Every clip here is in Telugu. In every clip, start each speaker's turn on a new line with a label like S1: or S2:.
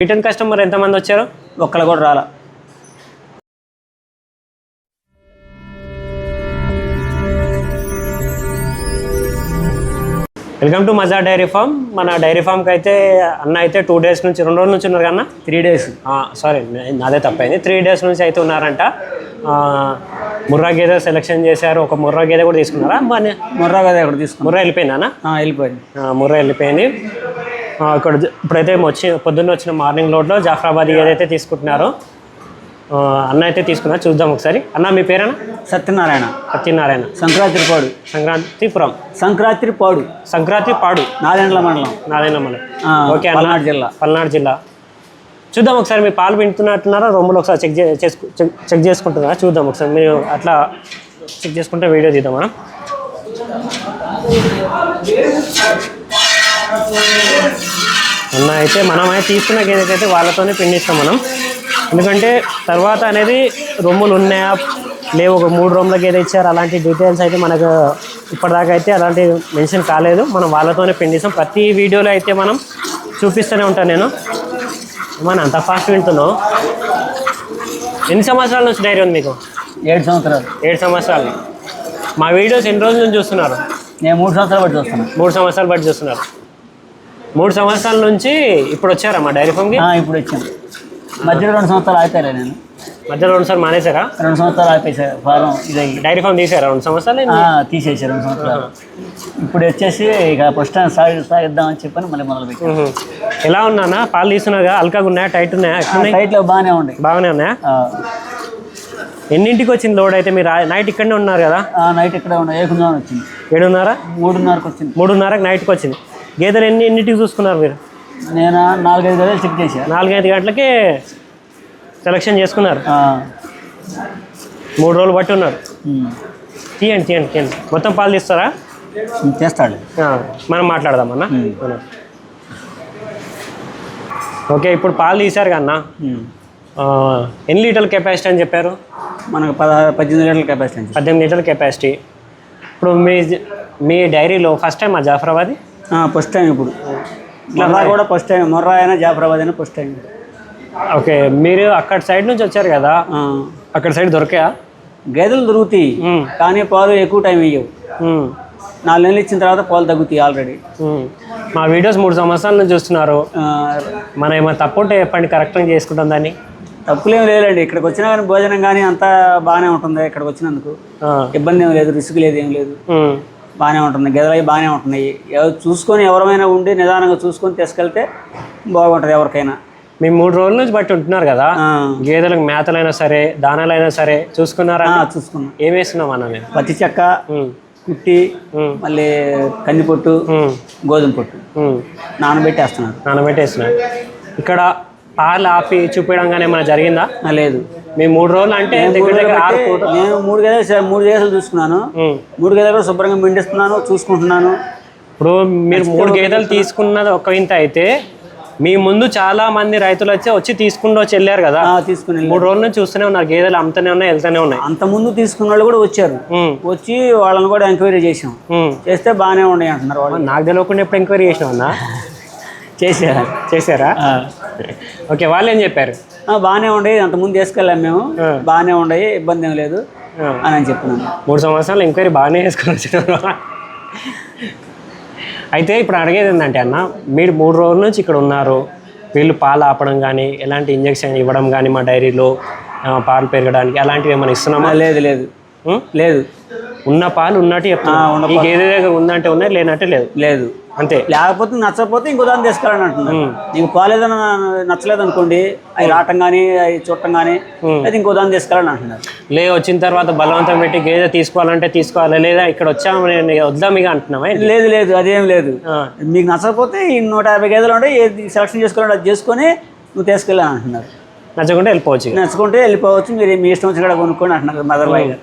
S1: రిటర్న్ కస్టమర్ ఎంతమంది వచ్చారు?
S2: ఒక్కళ్ళు కూడా రాలా.
S1: Welcome to Mazar dairy farm. మన డైరీ ఫామ్కి అయితే అన్న అయితే 2 days నుంచి 2 రోజుల నుంచి ఉన్నారు కన్నా
S2: 3 days.
S1: సారీ నాదే తప్పైంది. 3 days నుంచి అయితే ఉన్నారంట. ముర్రా గేదె సెలెక్షన్ చేశారు. ఒక ముర్రా గేదె కూడా తీసుకున్నారా?
S2: ముర్రా గేదె కూడా తీసుకున్నారు.
S1: ముర్రా వెళ్ళిపోయిందా అన్న?
S2: వెళ్ళిపోయింది.
S1: ముర్రా వెళ్ళిపోయింది. ఇక్కడ ఇప్పుడైతే పొద్దున్న వచ్చిన మార్నింగ్ లోడ్లో జాఫ్రాబాద్ ఏదైతే తీసుకుంటున్నారో అన్న అయితే తీసుకున్నారు. చూద్దాం ఒకసారి. అన్న మీ పేరేనా?
S2: సత్యనారాయణ.
S1: సత్యనారాయణ.
S2: సంక్రాంతిపాడు.
S1: సంక్రాంతిపాడు నాదెండ్ల మండలం. ఓకే, పల్నాడు జిల్లా. చూద్దాం ఒకసారి. మీ పాలు పిండుతున్నట్టున్నారా? రొమ్ములు ఒకసారి చెక్ చేసుకుంటున్నారా? చూద్దాం ఒకసారి. మీరు అట్లా చెక్ చేసుకుంటే వీడియో తీద్దాం మనం. అన్న అయితే మనమైతే తీసుకున్న గేదెకైతే వాళ్ళతోనే పిండిస్తాం మనం. ఎందుకంటే తర్వాత అనేది రొమ్ములు ఉన్నాయా లేవు, ఒక 3 రొమ్ముల గేదె ఇచ్చారు, అలాంటి డీటెయిల్స్ అయితే మనకు ఇప్పటిదాకా అయితే అలాంటి మెన్షన్ కాలేదు. మనం వాళ్ళతోనే పిండిస్తాం. ప్రతి వీడియోలో అయితే మనం చూపిస్తూనే ఉంటాను నేను. మనం అంత ఫాస్ట్ వింటున్నావు. ఎన్ని సంవత్సరాల నుంచి డైరీ ఉంది మీకు?
S2: 7 సంవత్సరాలు.
S1: 7 సంవత్సరాలు. మా వీడియోస్ ఎన్ని రోజుల నుంచి చూస్తున్నారు?
S2: నేను 3 సంవత్సరాలు బట్టి చూస్తున్నాను.
S1: 3 సంవత్సరాలు బట్టి చూస్తున్నారు. 3 సంవత్సరాల నుంచి ఇప్పుడు వచ్చారా మా డైరీ ఫామ్కి?
S2: ఇప్పుడు వచ్చాను. మధ్యలో 2 సంవత్సరాలు ఆగిపోయారా? నేను
S1: మధ్యలో 2 సార్లు మానేశారా?
S2: 2 సంవత్సరాలు ఆగిపోయారు. ఫారం ఇది
S1: డైరీ ఫామ్ తీసారా? 2 సంవత్సరాలు
S2: తీసేసారు. 2 సంవత్సరాలు. ఇప్పుడు వచ్చేసి ఇక ఫస్ట్ టైం సాగిద్దామని చెప్పని మళ్ళీ మొదలుపెట్టాను.
S1: ఎలా ఉన్నా పాలు తీసుకున్నాగా? అల్కాగా ఉన్నాయా? టైట్ ఉన్నాయా?
S2: టైట్లో బాగానే ఉన్నాయా?
S1: ఎన్నింటికి వచ్చింది లోడ్? అయితే మీరు నైట్ ఇక్కడనే ఉన్నారు కదా?
S2: నైట్ ఇక్కడే ఉన్నా. 7:30 వచ్చింది.
S1: 7:30?
S2: 3:30కి వచ్చింది.
S1: 3:30కి నైట్కి వచ్చింది. గేదెలు ఎన్నింటికి చూసుకున్నారు మీరు?
S2: నేను 4-5 గంటలు చెక్ చేశాను.
S1: 4-5 గంటలకే సెలెక్షన్ చేసుకున్నారు. 3 రోజులు బట్టి ఉన్నారు. తీయండి. మొత్తం పాలు తీస్తారా?
S2: చేస్తాడు.
S1: మనం మాట్లాడదామన్నా. ఓకే, ఇప్పుడు పాలు తీశారు కన్నా. ఎన్ని లీటర్ల కెపాసిటీ అని చెప్పారు?
S2: మనకు 18 లీటర్ల కెపాసిటీ.
S1: 18 లీటర్ల కెపాసిటీ. ఇప్పుడు మీ డైరీలో first time Jafrabad?
S2: First time. ఇప్పుడు మొర్రా కూడా ఫస్ట్ టైం. మొర్రా అయినా జాఫ్రాబాద్ అయినా ఫస్ట్ టైం.
S1: ఓకే, మీరు అక్కడ సైడ్ నుంచి వచ్చారు కదా? అక్కడ సైడ్ దొరికాయా?
S2: గేదెలు దొరుకుతాయి కానీ పాలు ఎక్కువ టైం ఇవ్వవు. 4 నెలలు ఇచ్చిన తర్వాత పాలు తగ్గుతాయి ఆల్రెడీ.
S1: మా వీడియోస్ 3 సంవత్సరాల నుంచి చూస్తున్నారు. మనం ఏమైనా తప్పు ఉంటే చెప్పండి, కరెక్ట్గా చేసుకుంటాం దాన్ని.
S2: తప్పులేం లేదండి. ఇక్కడికి వచ్చినా కానీ భోజనం కానీ అంతా బాగానే ఉంటుంది. ఇక్కడికి వచ్చినందుకు ఇబ్బంది ఏం లేదు, రిస్క్ లేదు, ఏం లేదు. బాగానే ఉంటుంది. గేదెలు అవి బాగానే ఉంటున్నాయి. చూసుకొని ఎవరైనా ఉండి నిదానంగా చూసుకొని తీసుకెళ్తే బాగుంటుంది ఎవరికైనా. మేము
S1: 3 రోజుల నుంచి బట్టి ఉంటున్నారు కదా, గేదెలకు మేతలైనా సరే దానాలైనా సరే చూసుకున్నారా?
S2: చూసుకున్నాం.
S1: ఏం వేస్తున్నాం అన్న? నేను
S2: పత్తి చెక్క, కుట్టి, మళ్ళీ కందిపొట్టు, గోధుమ పొట్టు నానబెట్టేస్తున్నారు. ఇక్కడ పాలు ఆపి చూపించడం కానీ ఏమైనా జరిగిందా? లేదు.
S1: మేము 3 రోజులు అంటే
S2: నేను 3 గేదెలు చూసుకున్నాను. 3 గేదెలు కూడా శుభ్రంగా పిండిస్తున్నాను, చూసుకుంటున్నాను.
S1: ఇప్పుడు మీరు 3 గేదెలు తీసుకున్నది ఒక వింత అయితే, మీ ముందు చాలా మంది రైతులు వచ్చి తీసుకుంటూ వెళ్ళారు కదా?
S2: తీసుకుని
S1: 3 రోజుల నుంచి చూస్తూనే ఉన్నారు. గేదెలు అమ్ముతూనే ఉన్నాయి, వెళ్తూనే ఉన్నాయి.
S2: అంత ముందు తీసుకున్న వాళ్ళు కూడా వచ్చారు. వచ్చి వాళ్ళని కూడా ఎంక్వైరీ చేసాం. చేస్తే బాగానే ఉన్నాయి అంటున్నారు వాళ్ళు.
S1: నాకు తెలియకుండా ఎప్పుడు ఎంక్వైరీ చేసినాం అన్నా? చేశారా? ఓకే, వాళ్ళు ఏం చెప్పారు?
S2: బాగానే ఉండేవి, అంతకుముందు తీసుకెళ్ళాం మేము, బాగానే ఉండేవి, ఇబ్బంది ఏం లేదు అని చెప్తున్నాను.
S1: 3 సంవత్సరాలు ఎంక్వైరీ బాగానే వేసుకొని వచ్చినారు. అయితే ఇప్పుడు అడిగేది ఏంటంటే అన్న, మీరు 3 రోజుల నుంచి ఇక్కడ ఉన్నారు. వీళ్ళు పాలు ఆపడం కానీ ఎలాంటి ఇంజక్షన్ ఇవ్వడం కానీ మా డైరీలో పాలు పెరగడానికి అలాంటివి ఏమైనా ఇస్తున్నామా?
S2: లేదు.
S1: ఉన్న పాలు ఉన్నట్టు చెప్తున్నా. ఈ గేదె దగ్గర ఉందంటే ఉన్నాయి, లేనట్టే లేదు. అంతే.
S2: లేకపోతే నచ్చకపోతే ఇంకో దాన్ని తీసుకెళ్ళండి అంటున్నాను. నీకు పాలు ఏదైనా నచ్చలేదు అనుకోండి, అవి రావటం కానీ అవి చూడటం కానీ అది ఇంకో దాన్ని తీసుకెళ్ళండి అంటున్నారు.
S1: వచ్చిన తర్వాత బలవంతం పెట్టి గేదె తీసుకోవాలంటే తీసుకోవాలి, లేదా ఇక్కడ వచ్చాము వద్దాం ఇక అంటున్నావా?
S2: లేదు, అదేం లేదు. మీకు నచ్చకపోతే ఈ 150 గేదెలు ఉంటే ఏది సెలక్షన్ చేసుకోవాలంటే అది చేసుకొని నువ్వు తీసుకెళ్ళాను అంటున్నారు.
S1: నచ్చకుంటే వెళ్ళిపోవచ్చు. మీరు మీ ఇష్టం వచ్చి కూడా కొనుక్కోండి అంటున్నారు మదర్ బాయ్ గారు.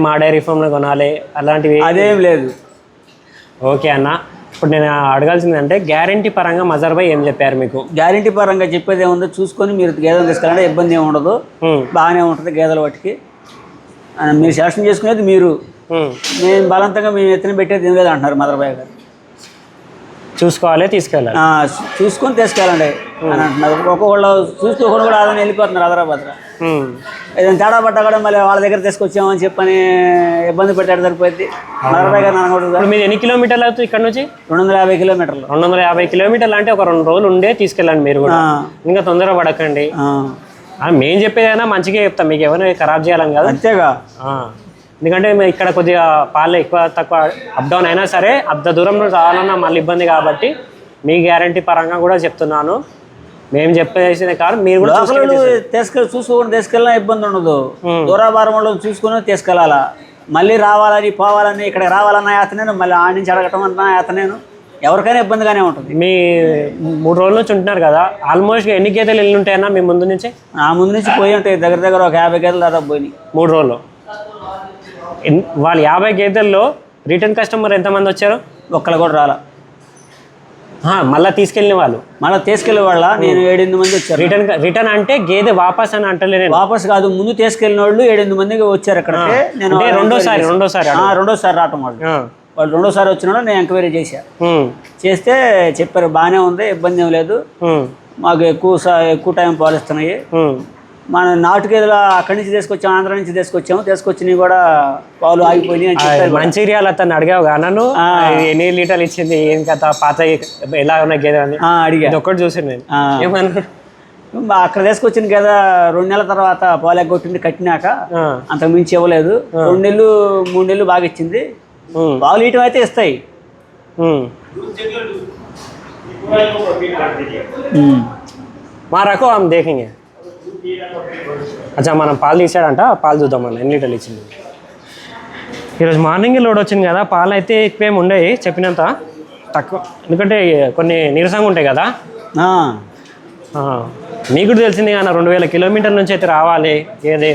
S1: మా డైరీ ఫామ్లో కొనాలి అలాంటివి
S2: అదేం లేదు.
S1: ఓకే అన్న, ఇప్పుడు నేను అడగాల్సిందంటే గ్యారంటీ పరంగా మజర్ బాయ్ ఏం చెప్పారు మీకు?
S2: గ్యారంటీ పరంగా చెప్పేది ఏముందో చూసుకొని మీరు గేదెలు తీసుకెళ్ళంటే ఇబ్బంది ఏమి ఉండదు, బాగానే ఉంటుంది గేదెల వాటికి. మీరు సెలక్షన్ చేసుకునేది మీరు. మేము బలవంతంగా మేము ఎత్తున పెట్టేది ఏం లేదు అంటున్నారు మదర్ బాయ్ గారు.
S1: చూసుకోవాలి, తీసుకెళ్ళాలి,
S2: చూసుకొని తీసుకెళ్ళండి. అని అంటున్నారు. ఒక్కొక్కళ్ళు చూసుకోకుండా కూడా ఆదని వెళ్ళిపోతున్నారు హైదరాబాద్. ఏదైనా తేడా పడ్డా కూడా మళ్ళీ వాళ్ళ దగ్గర తీసుకొచ్చామని చెప్పని ఇబ్బంది పెట్టాడు సరిపోయింది.
S1: ఇప్పుడు మీరు ఎన్ని కిలోమీటర్లు అవుతుంది ఇక్కడ నుంచి?
S2: 250 కిలోమీటర్లు.
S1: 250 కిలోమీటర్లు అంటే ఒక 2 రోజులు ఉండే తీసుకెళ్ళండి మీరు కూడా, ఇంకా తొందర పడకండి. మేము చెప్పేదైనా మంచిగా చెప్తాం, మీకు ఎవరిని ఖరాబ్ చేయాలని కదా.
S2: అంతేగా,
S1: ఎందుకంటే ఇక్కడ కొద్దిగా పాలు ఎక్కువ తక్కువ అప్ డౌన్ అయినా సరే అంత దూరంలో రావాలన్నా మళ్ళీ ఇబ్బంది కాబట్టి మీ గ్యారంటీ పరంగా కూడా చెప్తున్నాను. మేము చెప్పేసిన కాదు, మీరు కూడా
S2: చూసుకొని తీసుకెళ్ళినా ఇబ్బంది ఉండదు. దూరాభారం వాళ్ళు చూసుకుని తీసుకెళ్ళాలా. మళ్ళీ రావాలని పోవాలని ఇక్కడికి రావాలన్నా యాతనేను, మళ్ళీ ఆడి నుంచి అడగటం అన్నా యాతనేను, ఎవరికైనా ఇబ్బందిగానే ఉంటుంది.
S1: మీ 3 రోజుల నుంచి ఉంటున్నారు కదా, ఆల్మోస్ట్ ఎన్ని గేదెలు వెళ్ళి ఉంటాయన్నా మీ ముందు నుంచి?
S2: ఆ ముందు నుంచి పోయి ఉంటాయి, దగ్గర దగ్గర ఒక 50 గేదెలు దాదాపు పోయినాయి
S1: 3 రోజుల్లో. వాళ్ళు 50 గేదెల్లో రిటర్న్ కస్టమర్ ఎంతమంది వచ్చారు?
S2: ఒక్కళ్ళు కూడా రాలా.
S1: మళ్ళీ తీసుకెళ్ళిన వాళ్ళు,
S2: మళ్ళీ తీసుకెళ్ళే వాళ్ళ నేను 7-8 మంది వచ్చారు.
S1: రిటర్న్ అంటే గేదె వాపస్ అని అంటలేదు.
S2: వాపస్ కాదు, ముందు తీసుకెళ్ళిన వాళ్ళు 7-8 మందికి వచ్చారు ఇక్కడికి. నేను రెండోసారి రావటం వాళ్ళు రెండోసారి వచ్చిన నేను ఎంక్వైరీ చేస్తే చెప్పారు బాగానే ఉంది, ఇబ్బంది ఏం లేదు, మాకు ఎక్కువ టైం పాలిస్తున్నాయి. మన నాటు గేదెలు అక్కడి నుంచి తీసుకొచ్చాము, ఆంధ్ర నుంచి తీసుకొచ్చినవి కూడా పాలు ఆగిపోయినాయి అని చెప్పారు.
S1: మంచిర్యాల అతను అడిగావు అన్నను ఎన్ని లీటర్లు ఇచ్చింది, ఏం కథ, పాత ఎలా ఉన్న గేదె అని అడిగా. ఒకటి చూసాను నేను. ఏమన్నా
S2: అక్కడ తీసుకొచ్చిన గేదె 2 నెలల తర్వాత పాలు ఎగ్గొట్టింది, కట్టినాక అంతకు మించి ఇవ్వలేదు. 2 నెలలు 3 నెలలు బాగా ఇచ్చింది. పాలు ఇయటం అయితే ఇస్తాయి.
S1: మా రకం ఆమె దేకింగే. అచ్చా, మనం పాలు తీసాడంట, పాలు చూద్దాం మనం ఎన్ని లీటర్లు ఇచ్చింది. ఈరోజు మార్నింగ్ లోడ్ వచ్చింది కదా, పాలు అయితే ఎక్కువేమి ఉండేవి, చెప్పినంత తక్కువ, ఎందుకంటే కొన్ని నీరసంగా ఉంటాయి కదా. మీకు కూడా తెలిసింది కానీ 2000 కిలోమీటర్ల నుంచి అయితే రావాలి. ఏది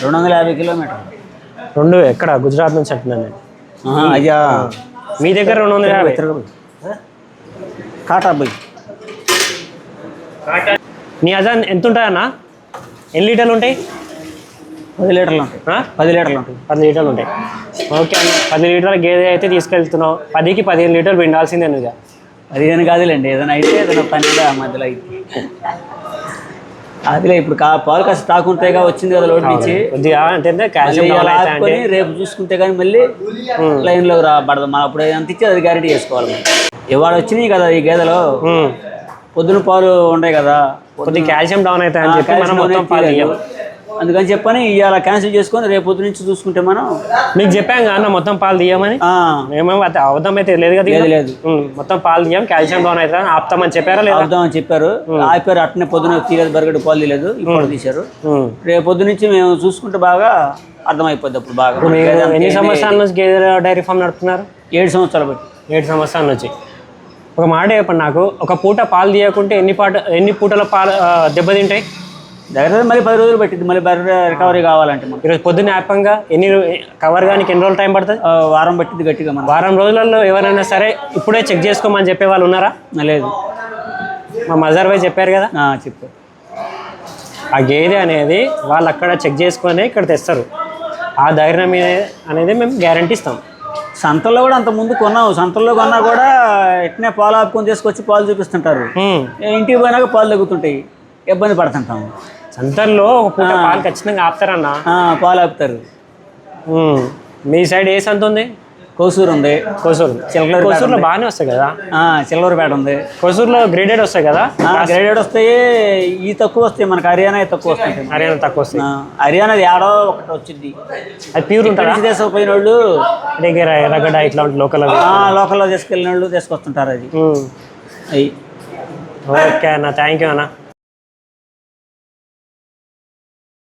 S2: 250 కిలోమీటర్లు
S1: ఎక్కడ గుజరాత్ నుంచి అంటున్నాను నేను.
S2: అయ్యా,
S1: మీ దగ్గర 250
S2: కాటాబాయ్.
S1: నీ అజాన్ ఎంత ఉంటాయన్నా? ఎన్ని లీటర్లు ఉంటాయి?
S2: 10 లీటర్లు ఉంటాయి. 10 లీటర్లు ఉంటాయి.
S1: 10 లీటర్లు ఉంటాయి. ఓకే అన్న, 10 లీటర్ల గేదె అయితే తీసుకెళ్తున్నావు. 10కి 15 లీటర్లు పిండాల్సిందే నువ్వు.
S2: 15 కాదులేండి, ఏదైనా అయితే ఏదైనా 12 మధ్యలో అయితే అదిలే. ఇప్పుడు పాలు కాస్త స్టాక్ ఉంటాయిగా, వచ్చింది కదా లోడ్ నుంచి,
S1: కొద్దిగా అంటే
S2: రేపు చూసుకుంటే కానీ మళ్ళీ లైన్లో పడదు. మనం అప్పుడు ఎంత ఇచ్చి అది గ్యారెంటీ చేసుకోవాలి. ఇవాళ వచ్చినాయి కదా ఈ గేదెలు, పొద్దున పాలు ఉంటాయి కదా,
S1: కొద్దిగా కాల్షియం డౌన్ అవుతాయి అని చెప్పి మనం మొత్తం పాలు ఇవ్వం.
S2: అందుకని చెప్పని ఇవాళ క్యాన్సిల్ చేసుకొని రేపు పొద్దు నుంచి చూసుకుంటే మనం.
S1: మీకు చెప్పాం కదా మొత్తం పాలు తీయమని. మేమేమో అవధం అయితే లేదు కదా.
S2: లేదు,
S1: మొత్తం పాలు తీయం, కాల్షియం డౌన్ అవుతుంది అని ఆపుతామని చెప్పారా? లేదు,
S2: ఆపుతామని చెప్పారు. ఆపారు, అట్నే పొద్దున తీయలేదు, బరగడు పాలు తీయలేదు, ఇప్పుడు తీశారు. రేపు పొద్దు నుంచి మేము చూసుకుంటే బాగా అర్థమైపోద్ది. అప్పుడు బాగా.
S1: ఎన్ని సంవత్సరాల నుంచి గేదె డైరీ ఫామ్ నడుపుతున్నారు?
S2: 7 సంవత్సరాలు బట్టి.
S1: 7 సంవత్సరాల నుంచి. ఒక మాట చెప్పండి నాకు, ఒక పూట పాలు తీయకుంటే ఎన్ని పూటల పాలు దెబ్బతింటాయి?
S2: దగ్గర మళ్ళీ 10 రోజులు పట్టింది, మళ్ళీ రికవరీ కావాలంటే.
S1: ఈరోజు పొద్దున్న యాపంగా కవర్ కానీ ఎన్ని రోజులు టైం పడుతుంది?
S2: వారం పట్టింది గట్టిగా.
S1: వారం రోజులలో ఎవరైనా సరే ఇప్పుడే చెక్ చేసుకోమని చెప్పే వాళ్ళు ఉన్నారా?
S2: లేదు,
S1: మా మజార్ భాయ్ చెప్పారు కదా.
S2: చెప్పారు.
S1: ఆ గేదె అనేది వాళ్ళు అక్కడ చెక్ చేసుకొని ఇక్కడ తెస్తారు. ఆ ధైర్యం అనేది మేము గ్యారంటీ ఇస్తాం.
S2: సంతల్లో కూడా అంత ముందు కొన్నాము. సంతల్లో కొన్నా కూడా ఎట్నే పాలు ఆపుకొని తీసుకొచ్చి పాలు చూపిస్తుంటారు. ఇంటికి పోయినాక పాలు తగ్గుతుంటాయి, ఇబ్బంది పడుతుంటాము.
S1: సంతల్లో ఒక పూట పాలు ఖచ్చితంగా ఆపుతారన్న.
S2: పాలు ఆపుతారు.
S1: మీ సైడ్ ఏ సంత ఉంది?
S2: కోసూరు ఉంది.
S1: కోసూరులో బాగానే వస్తాయి కదా.
S2: చిల్లవరపేట ఉంది.
S1: కోసూరులో గ్రేడెడ్ వస్తాయి కదా.
S2: గ్రేడెడ్ వస్తాయి, ఈ తక్కువ వస్తాయి. మనకు హర్యానా తక్కువ వస్తాయి.
S1: హర్యానా తక్కువ వస్తాయి.
S2: హర్యానా ఏడో ఒకటి వచ్చింది.
S1: అది ప్యూర్ ఉంటుంది.
S2: తీసుకుపోయిన వాళ్ళు
S1: రగడ ఇట్లా
S2: లోకల్లో తీసుకెళ్ళిన వాళ్ళు తీసుకొస్తుంటారు. అది
S1: ఓకే అన్న, థ్యాంక్ యూ అన్న.